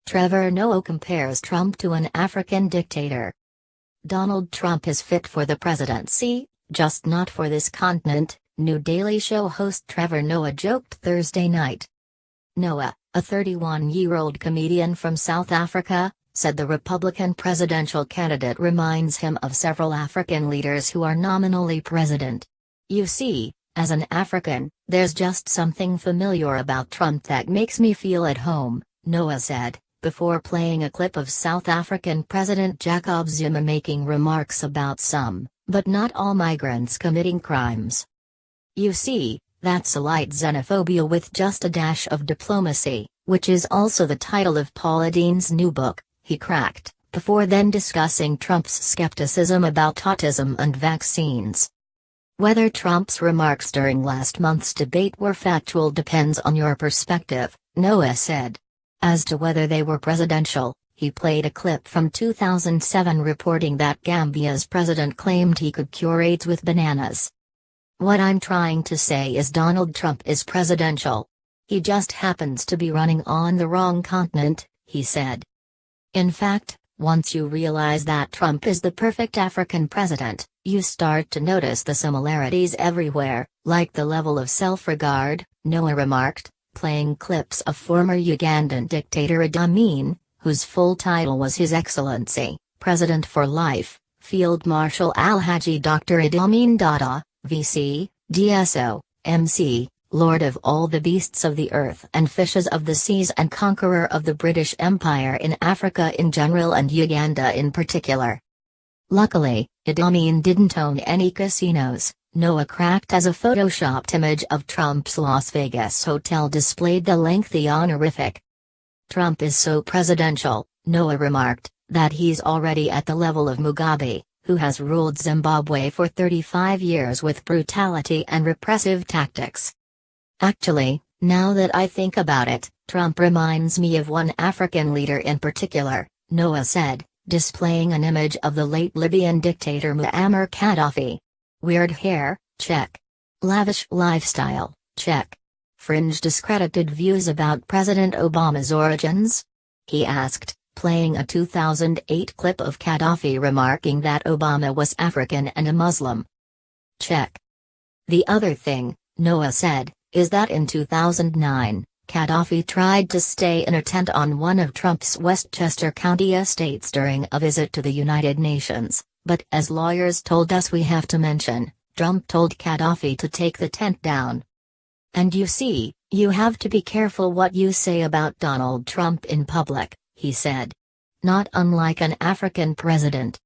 Trevor Noah compares Trump to an African dictator. Donald Trump is fit for the presidency, just not for this continent, new Daily Show host Trevor Noah joked Thursday night. Noah, a 31-year-old comedian from South Africa, said the Republican presidential candidate reminds him of several African leaders who are nominally president. "You see, as an African, there's just something familiar about Trump that makes me feel at home," Noah said, before playing a clip of South African President Jacob Zuma making remarks about some, but not all migrants committing crimes. "You see, that's a light xenophobia with just a dash of diplomacy, which is also the title of Paula Deen's new book," he cracked, before then discussing Trump's skepticism about autism and vaccines. "Whether Trump's remarks during last month's debate were factual depends on your perspective," Noah said. As to whether they were presidential, he played a clip from 2007 reporting that Gambia's president claimed he could cure AIDS with bananas. "What I'm trying to say is Donald Trump is presidential. He just happens to be running on the wrong continent," he said. "In fact, once you realize that Trump is the perfect African president, you start to notice the similarities everywhere, like the level of self-regard," Noah remarked, playing clips of former Ugandan dictator Idi Amin, whose full title was His Excellency, President for Life, Field Marshal Alhaji Dr. Idi Amin Dada, VC, DSO, MC, Lord of all the beasts of the earth and fishes of the seas and conqueror of the British Empire in Africa in general and Uganda in particular. Luckily, Idi Amin didn't own any casinos, Noah cracked as a photoshopped image of Trump's Las Vegas hotel displayed the lengthy honorific. "Trump is so presidential," Noah remarked, "that he's already at the level of Mugabe, who has ruled Zimbabwe for 35 years with brutality and repressive tactics. Actually, now that I think about it, Trump reminds me of one African leader in particular," Noah said, displaying an image of the late Libyan dictator Muammar Gaddafi. "Weird hair, check. Lavish lifestyle, check. Fringe discredited views about President Obama's origins?" he asked, playing a 2008 clip of Gaddafi remarking that Obama was African and a Muslim. "Check. The other thing," Noah said, "is that in 2009, Gaddafi tried to stay in a tent on one of Trump's Westchester County estates during a visit to the United Nations, but as lawyers told us we have to mention, Trump told Gaddafi to take the tent down. And you see, you have to be careful what you say about Donald Trump in public," he said. "Not unlike an African president."